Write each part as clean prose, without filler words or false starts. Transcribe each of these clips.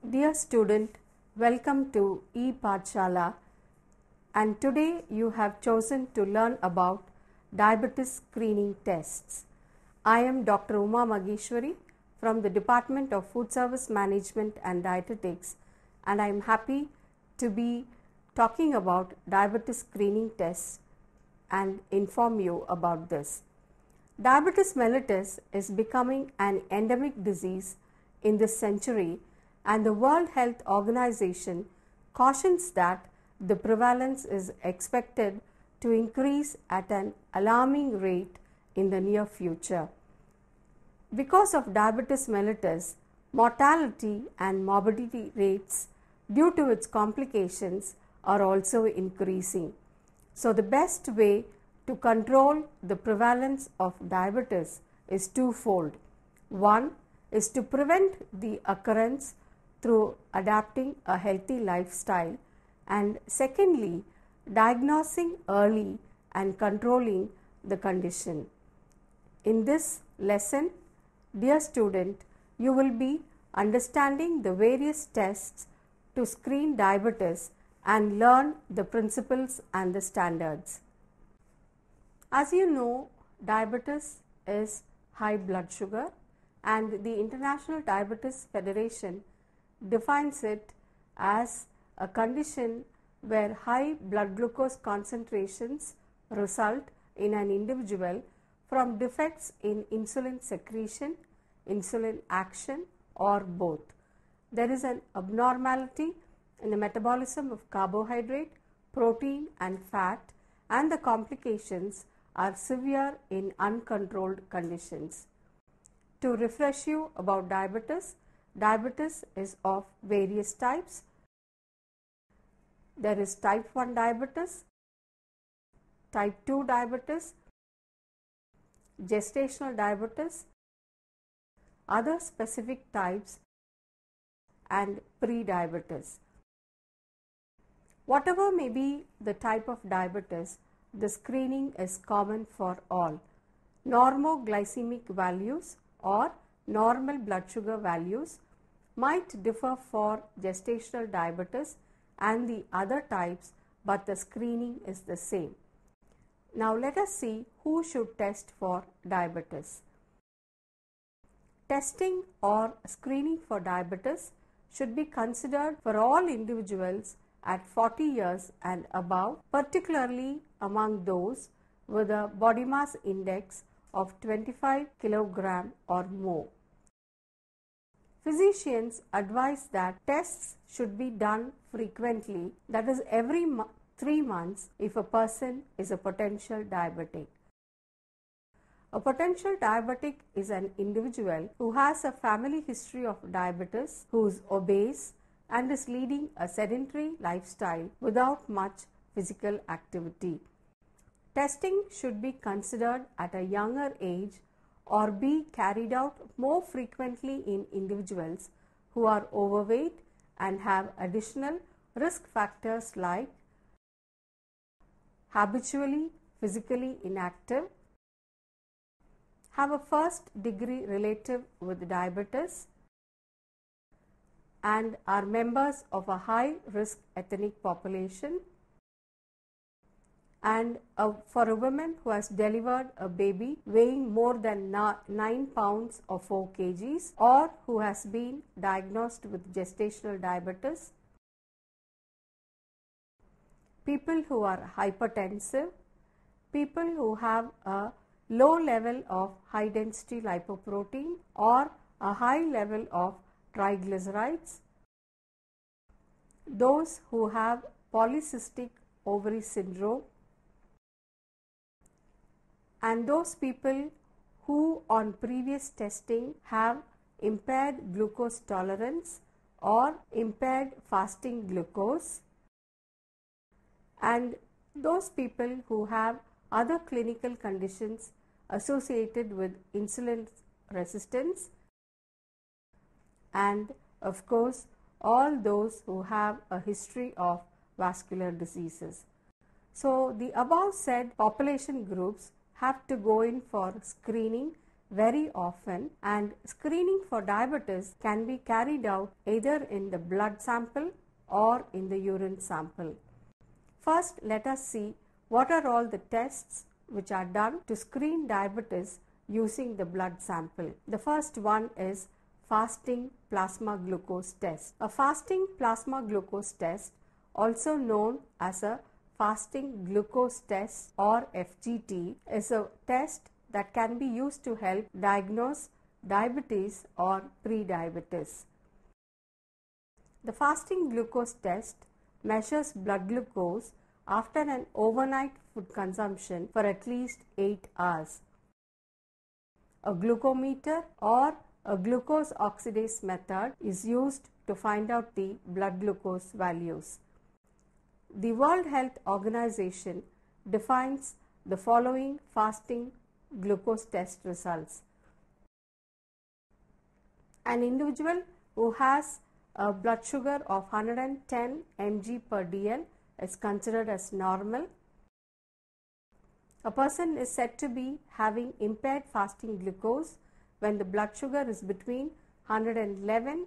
Dear student, welcome to e-Pathshala, and today you have chosen to learn about diabetes screening tests. I am Dr. Uma Mageshwari from the Department of Food Service Management and Dietetics, and I am happy to be talking about diabetes screening tests and inform you about this. Diabetes mellitus is becoming an endemic disease in this century, and the World Health Organization cautions that the prevalence is expected to increase at an alarming rate in the near future. Because of diabetes mellitus, mortality and morbidity rates due to its complications are also increasing. So the best way to control the prevalence of diabetes is twofold. One is to prevent the occurrence through adapting a healthy lifestyle, and secondly, diagnosing early and controlling the condition. In this lesson, dear student, you will be understanding the various tests to screen diabetes and learn the principles and the standards. As you know, diabetes is high blood sugar, and the International Diabetes Federation defines it as a condition where high blood glucose concentrations result in an individual from defects in insulin secretion, insulin action, or both. There is an abnormality in the metabolism of carbohydrate, protein, and fat, and the complications are severe in uncontrolled conditions. To refresh you about diabetes, diabetes is of various types. There is type 1 diabetes, type 2 diabetes, gestational diabetes, other specific types, and pre-diabetes. Whatever may be the type of diabetes, the screening is common for all. Normoglycemic values or normal blood sugar values might differ for gestational diabetes and the other types, but the screening is the same. Now let us see who should test for diabetes. Testing or screening for diabetes should be considered for all individuals at 40 years and above, particularly among those with a body mass index of 25 kg or more. Physicians advise that tests should be done frequently, that is every 3 months if a person is a potential diabetic. A potential diabetic is an individual who has a family history of diabetes, who is obese, and is leading a sedentary lifestyle without much physical activity. Testing should be considered at a younger age or be carried out more frequently in individuals who are overweight and have additional risk factors like habitually physically inactive, have a first degree relative with diabetes, and are members of a high risk ethnic population, and for a woman who has delivered a baby weighing more than 9 pounds or 4 kgs, or who has been diagnosed with gestational diabetes, people who are hypertensive, people who have a low level of high density lipoprotein or a high level of triglycerides, those who have polycystic ovary syndrome, and those people who on previous testing have impaired glucose tolerance or impaired fasting glucose, and those people who have other clinical conditions associated with insulin resistance, and of course all those who have a history of vascular diseases. So the above said population groups have to go in for screening very often, and screening for diabetes can be carried out either in the blood sample or in the urine sample. First, let us see what are all the tests which are done to screen diabetes using the blood sample. The first one is fasting plasma glucose test. A fasting plasma glucose test, also known as a fasting glucose test or FGT, is a test that can be used to help diagnose diabetes or pre-diabetes. The fasting glucose test measures blood glucose after an overnight food consumption for at least 8 hours. A glucometer or a glucose oxidase method is used to find out the blood glucose values. The World Health Organization defines the following fasting glucose test results. An individual who has a blood sugar of 110 mg per dl is considered as normal. A person is said to be having impaired fasting glucose when the blood sugar is between 111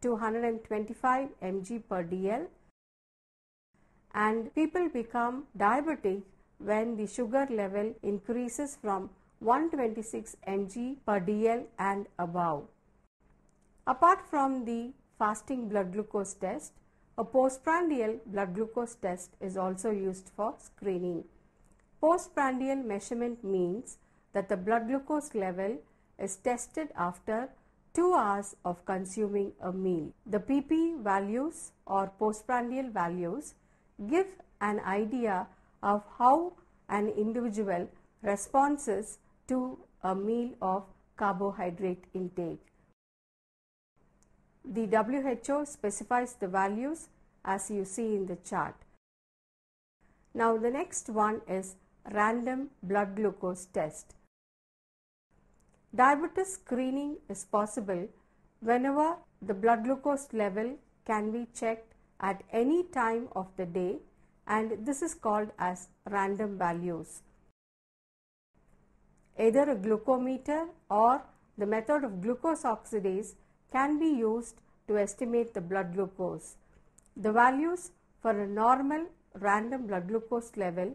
to 125 mg per dl, and people become diabetic when the sugar level increases from 126 mg per dl and above. Apart from the fasting blood glucose test, a postprandial blood glucose test is also used for screening. Postprandial measurement means that the blood glucose level is tested after 2 hours of consuming a meal. The PP values or postprandial values give an idea of how an individual responds to a meal of carbohydrate intake. The WHO specifies the values as you see in the chart. Now the next one is random blood glucose test. Diabetes screening is possible whenever the blood glucose level can be checked at any time of the day, and this is called as random values. Either a glucometer or the method of glucose oxidase can be used to estimate the blood glucose. The values for a normal random blood glucose level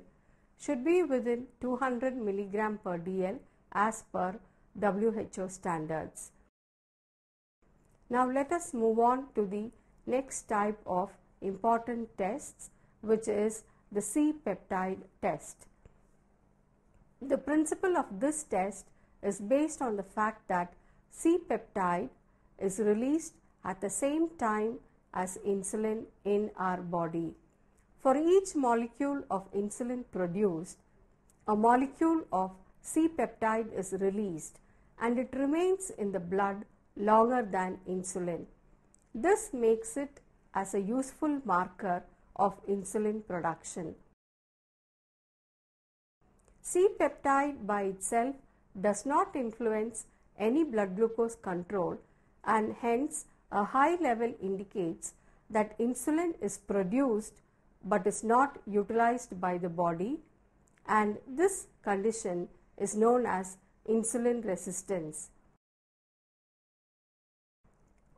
should be within 200 mg per dl as per WHO standards. Now let us move on to the next type of important tests, which is the C-peptide test. The principle of this test is based on the fact that C-peptide is released at the same time as insulin in our body. For each molecule of insulin produced, a molecule of C-peptide is released and it remains in the blood longer than insulin. This makes it as a useful marker of insulin production. C-peptide by itself does not influence any blood glucose control, and hence a high level indicates that insulin is produced but is not utilized by the body, and this condition is known as insulin resistance.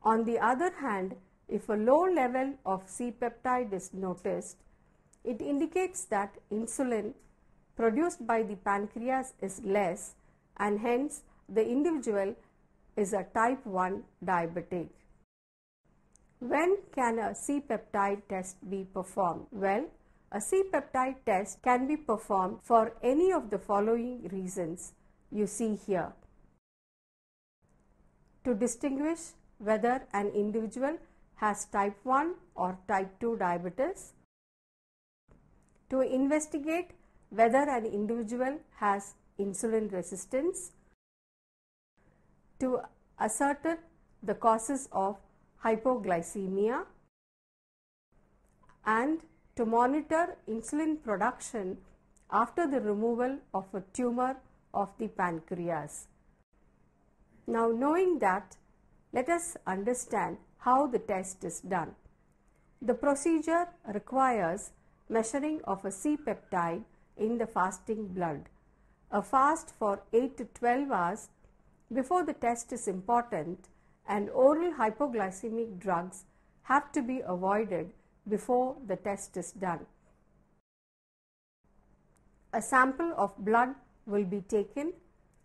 On the other hand, if a low level of C-peptide is noticed, it indicates that insulin produced by the pancreas is less, and hence the individual is a type 1 diabetic. When can a C-peptide test be performed? Well, a C-peptide test can be performed for any of the following reasons you see here. To distinguish whether an individual has type 1 or type 2 diabetes, to investigate whether an individual has insulin resistance, to ascertain the causes of hypoglycemia, and to monitor insulin production after the removal of a tumor of the pancreas. Now, knowing that, let us understand how the test is done. The procedure requires measuring of a C-peptide in the fasting blood. A fast for 8 to 12 hours before the test is important, and oral hypoglycemic drugs have to be avoided before the test is done. A sample of blood will be taken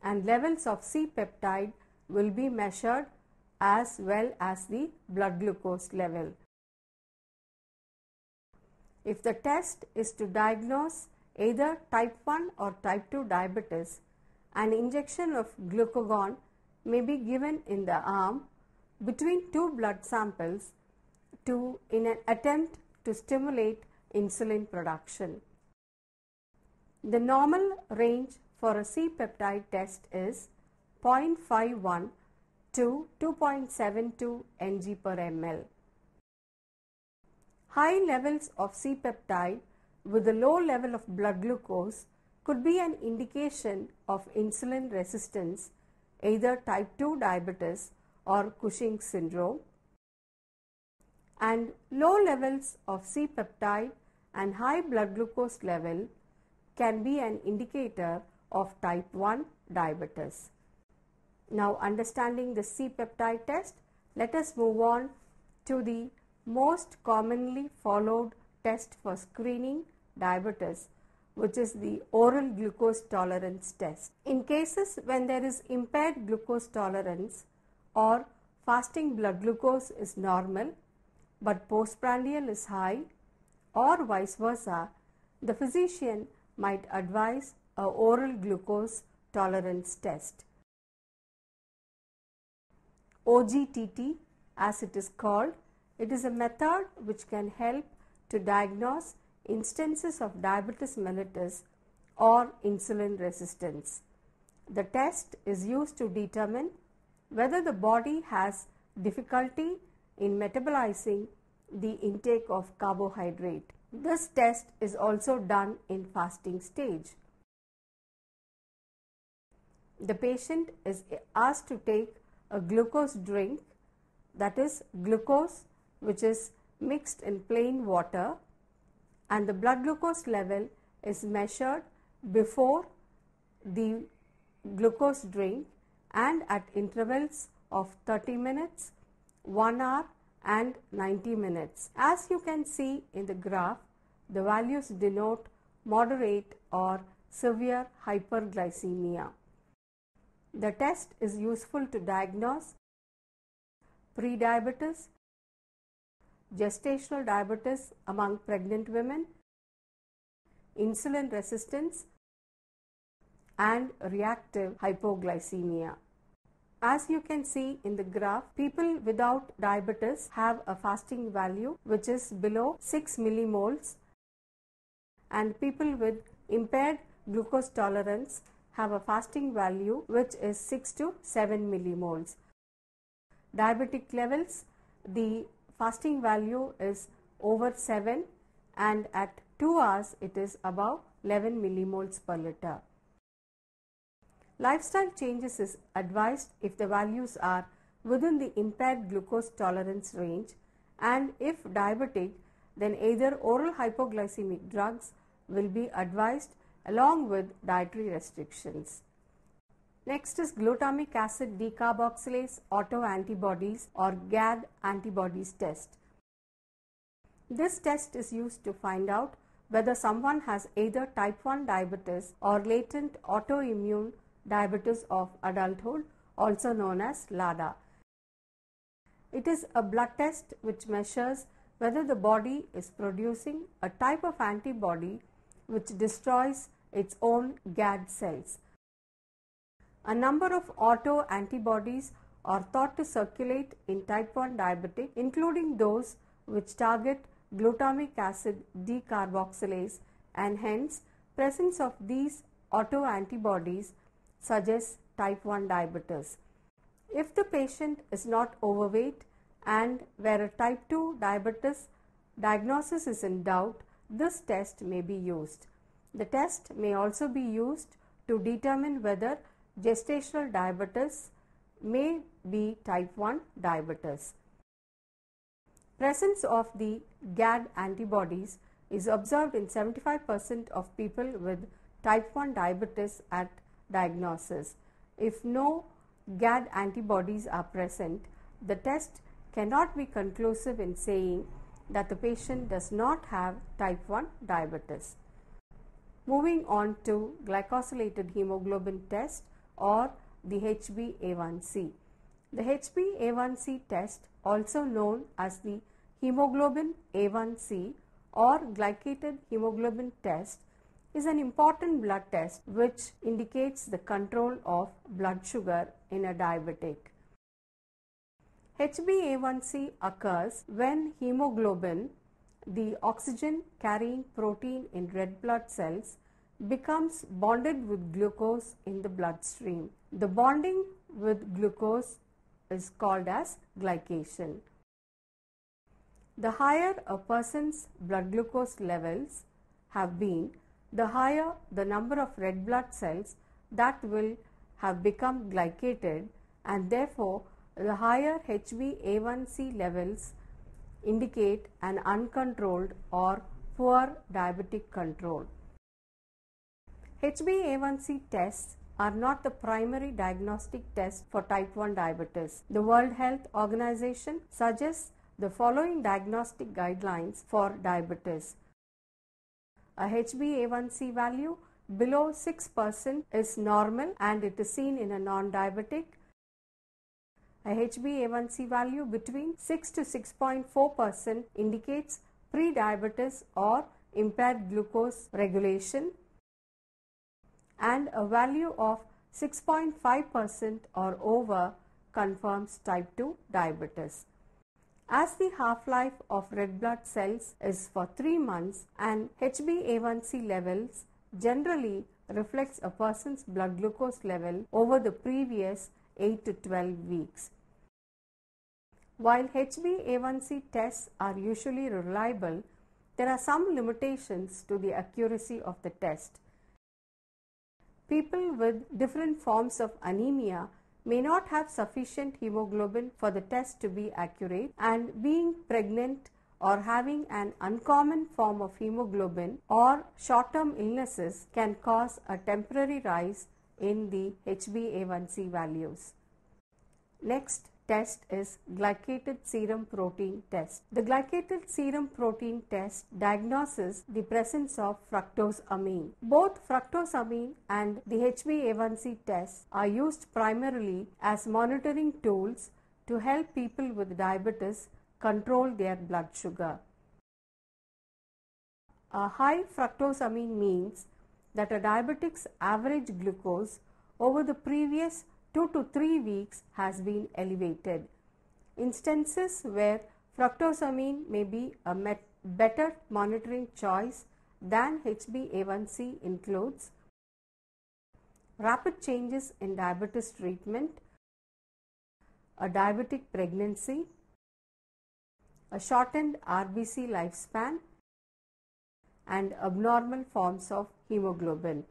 and levels of C-peptide will be measured as well as the blood glucose level. If the test is to diagnose either type 1 or type 2 diabetes, an injection of glucagon may be given in the arm between two blood samples in an attempt to stimulate insulin production. The normal range for a C-peptide test is 0.51 to 2.72 Ng per ml. High levels of C-peptide with a low level of blood glucose could be an indication of insulin resistance, either type 2 diabetes or Cushing's syndrome, and low levels of C-peptide and high blood glucose level can be an indicator of type 1 diabetes. Now, understanding the C-peptide test, let us move on to the most commonly followed test for screening diabetes, which is the oral glucose tolerance test. In cases when there is impaired glucose tolerance or fasting blood glucose is normal but postprandial is high, or vice versa, the physician might advise a oral glucose tolerance test. OGTT, as it is called, it is a method which can help to diagnose instances of diabetes mellitus or insulin resistance. The test is used to determine whether the body has difficulty in metabolizing the intake of carbohydrate. This test is also done in fasting stage. The patient is asked to take a glucose drink, that is glucose which is mixed in plain water, and the blood glucose level is measured before the glucose drink and at intervals of 30 minutes, 1 hour and 90 minutes. As you can see in the graph, the values denote moderate or severe hyperglycemia. The test is useful to diagnose prediabetes, gestational diabetes among pregnant women, insulin resistance, and reactive hypoglycemia. As you can see in the graph, people without diabetes have a fasting value which is below 6 millimoles, and people with impaired glucose tolerance have a fasting value which is 6 to 7 millimoles. Diabetic levels, the fasting value is over 7, and at 2 hours it is above 11 millimoles per liter. Lifestyle changes is advised if the values are within the impaired glucose tolerance range, and if diabetic, then either oral hypoglycemic drugs will be advised along with dietary restrictions. Next is glutamic acid decarboxylase autoantibodies or GAD antibodies test. This test is used to find out whether someone has either type 1 diabetes or latent autoimmune diabetes of adulthood, also known as LADA. It is a blood test which measures whether the body is producing a type of antibody which destroys its own GAD cells. A number of autoantibodies are thought to circulate in type 1 diabetic, including those which target glutamic acid decarboxylase, and hence presence of these autoantibodies suggests type 1 diabetes. If the patient is not overweight and where a type 2 diabetes diagnosis is in doubt, this test may be used. The test may also be used to determine whether gestational diabetes may be type 1 diabetes. Presence of the GAD antibodies is observed in 75% of people with type 1 diabetes at diagnosis. If no GAD antibodies are present, the test cannot be conclusive in saying that the patient does not have type 1 diabetes. Moving on to glycosylated hemoglobin test or the HbA1c. The HbA1c test, also known as the hemoglobin A1c or glycated hemoglobin test, is an important blood test which indicates the control of blood sugar in a diabetic. HbA1c occurs when hemoglobin, the oxygen carrying protein in red blood cells, becomes bonded with glucose in the bloodstream. The bonding with glucose is called as glycation. The higher a person's blood glucose levels have been, the higher the number of red blood cells that will have become glycated, and therefore the higher HbA1c levels indicate an uncontrolled or poor diabetic control. HbA1c tests are not the primary diagnostic test for type 1 diabetes. The World Health Organization suggests the following diagnostic guidelines for diabetes. A HbA1c value below 6% is normal and it is seen in a non-diabetic. A HbA1c value between 6 to 6.4% indicates pre-diabetes or impaired glucose regulation, and a value of 6.5% or over confirms type 2 diabetes. As the half-life of red blood cells is for 3 months and HbA1c levels generally reflects a person's blood glucose level over the previous 8 to 12 weeks. While HbA1c tests are usually reliable, there are some limitations to the accuracy of the test. People with different forms of anemia may not have sufficient hemoglobin for the test to be accurate, and being pregnant or having an uncommon form of hemoglobin or short-term illnesses can cause a temporary rise in the HbA1c values. Next test is glycated serum protein test. The glycated serum protein test diagnoses the presence of fructosamine. Both fructosamine and the HbA1c tests are used primarily as monitoring tools to help people with diabetes control their blood sugar. A high fructosamine means that a diabetic's average glucose over the previous 2 to 3 weeks has been elevated. Instances where fructosamine may be a better monitoring choice than HbA1c includes rapid changes in diabetes treatment, a diabetic pregnancy, a shortened RBC lifespan, and abnormal forms of hemoglobin.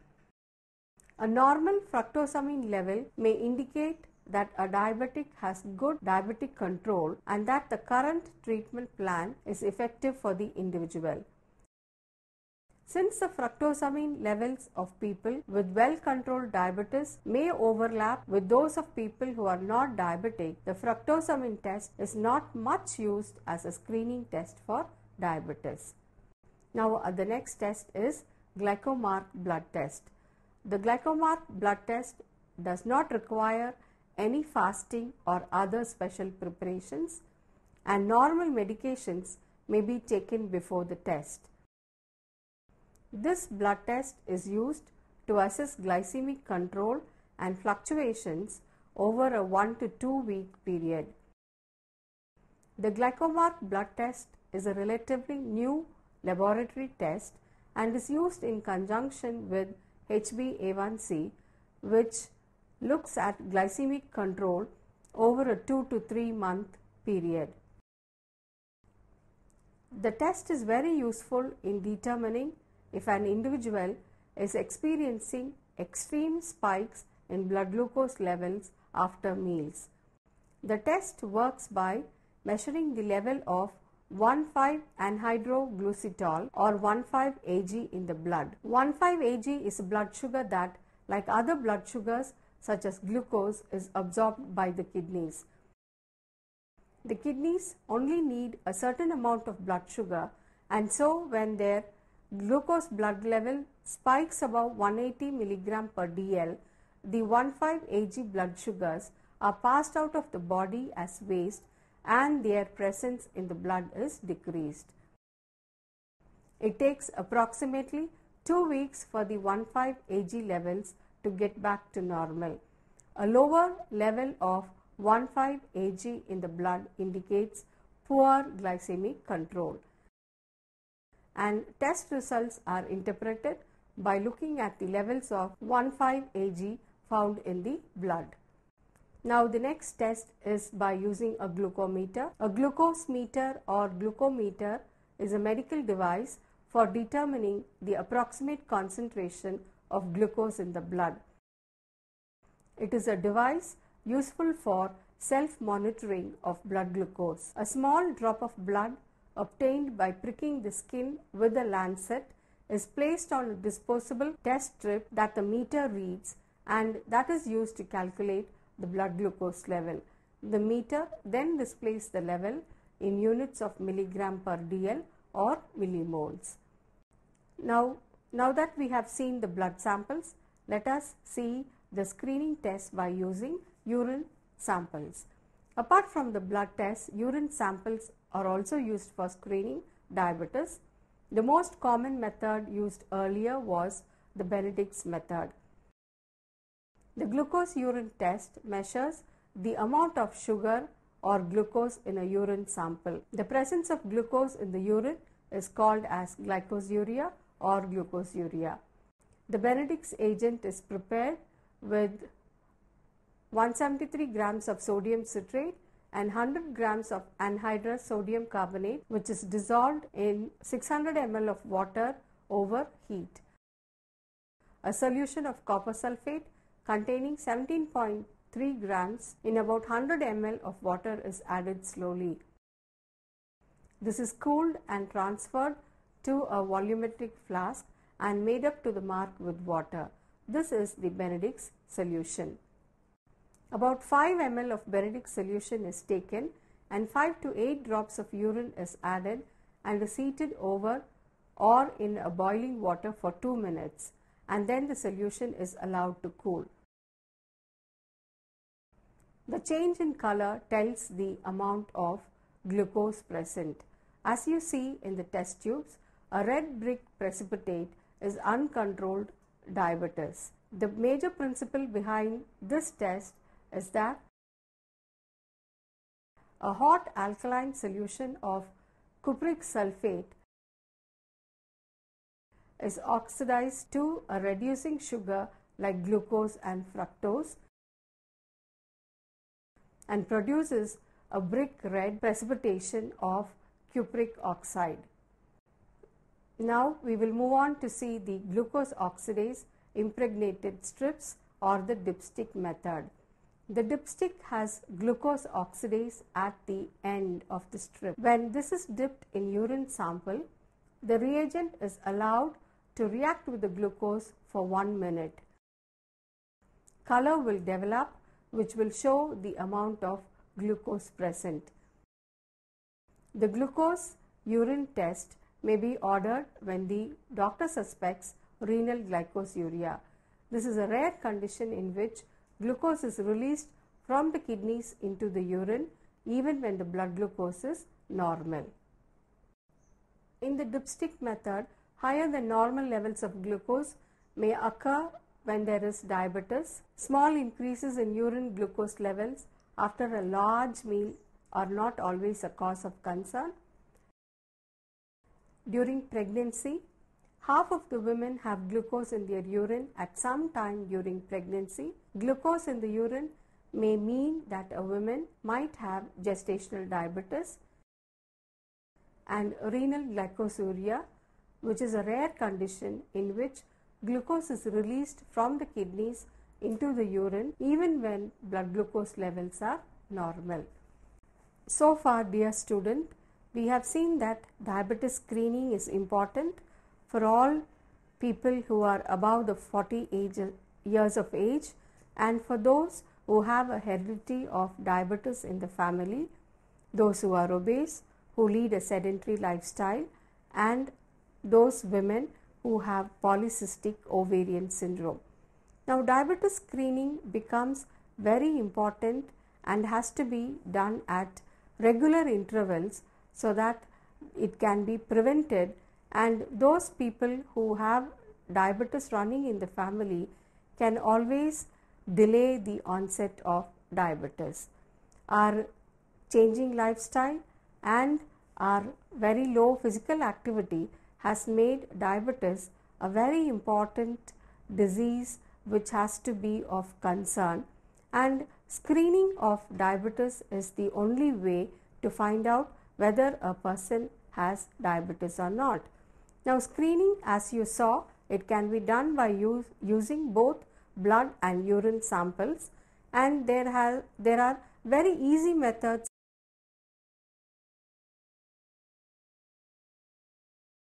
A normal fructosamine level may indicate that a diabetic has good diabetic control and that the current treatment plan is effective for the individual. Since the fructosamine levels of people with well-controlled diabetes may overlap with those of people who are not diabetic, the fructosamine test is not much used as a screening test for diabetes. Now, the next test is glycomark blood test. The glycomark blood test does not require any fasting or other special preparations, and normal medications may be taken before the test. This blood test is used to assess glycemic control and fluctuations over a 1 to 2 week period. The glycomark blood test is a relatively new laboratory test and is used in conjunction with HbA1c, which looks at glycemic control over a 2 to 3 month period. The test is very useful in determining if an individual is experiencing extreme spikes in blood glucose levels after meals. The test works by measuring the level of 1,5-anhydroglucitol or 1,5-Ag in the blood. 1,5-Ag is a blood sugar that, like other blood sugars, such as glucose is absorbed by the kidneys. The kidneys only need a certain amount of blood sugar, and so when their glucose blood level spikes above 180 mg per dl, the 15 Ag blood sugars are passed out of the body as waste and their presence in the blood is decreased. It takes approximately 2 weeks for the 15 Ag levels to get back to normal. A lower level of 15 Ag in the blood indicates poor glycemic control, and test results are interpreted by looking at the levels of 15 Ag found in the blood. Now the next test is by using a glucometer. A glucose meter or glucometer is a medical device for determining the approximate concentration of glucose in the blood. It is a device useful for self-monitoring of blood glucose. A small drop of blood obtained by pricking the skin with a lancet is placed on a disposable test strip that the meter reads, and that is used to calculate the blood glucose level. The meter then displays the level in units of milligram per dl or millimoles. Now that we have seen the blood samples, let us see the screening test by using urine samples. Apart from the blood test, urine samples are also used for screening diabetes. The most common method used earlier was the Benedict's method. The glucose urine test measures the amount of sugar or glucose in a urine sample. The presence of glucose in the urine is called as glycosuria or glucosuria. The Benedict's agent is prepared with 173 grams of sodium citrate and 100 grams of anhydrous sodium carbonate, which is dissolved in 600 ml of water over heat. A solution of copper sulfate containing 17.3 grams in about 100 ml of water is added slowly. This is cooled and transferred to a volumetric flask and made up to the mark with water. This is the Benedict's solution. About 5 ml of Benedict's solution is taken and 5 to 8 drops of urine is added and is heated over or in a boiling water for 2 minutes, and then the solution is allowed to cool. The change in color tells the amount of glucose present. As you see in the test tubes, a red brick precipitate is uncontrolled diabetes. The major principle behind this test is that a hot alkaline solution of cupric sulfate is oxidized to a reducing sugar like glucose and fructose and produces a brick red precipitation of cupric oxide. Now we will move on to see the glucose oxidase impregnated strips or the dipstick method. The dipstick has glucose oxidase at the end of the strip. When this is dipped in urine sample, the reagent is allowed to react with the glucose for 1 minute. Color will develop, which will show the amount of glucose present. The glucose urine test may be ordered when the doctor suspects renal glycosuria. This is a rare condition in which glucose is released from the kidneys into the urine even when the blood glucose is normal. In the dipstick method, higher than normal levels of glucose may occur when there is diabetes. Small increases in urine glucose levels after a large meal are not always a cause of concern. During pregnancy, half of the women have glucose in their urine at some time during pregnancy. Glucose in the urine may mean that a woman might have gestational diabetes and renal glycosuria, which is a rare condition in which glucose is released from the kidneys into the urine even when blood glucose levels are normal. So far, dear student, we have seen that diabetes screening is important for all people who are above the 40 years of age And for those who have a heredity of diabetes in the family, those who are obese, who lead a sedentary lifestyle, and those women who have polycystic ovarian syndrome. Now, diabetes screening becomes very important and has to be done at regular intervals so that it can be prevented, and those people who have diabetes running in the family can always delay the onset of diabetes. Our changing lifestyle and our very low physical activity has made diabetes a very important disease which has to be of concern, and screening of diabetes is the only way to find out whether a person has diabetes or not. Now, screening, as you saw, it can be done by using both blood and urine samples, and there are very easy methods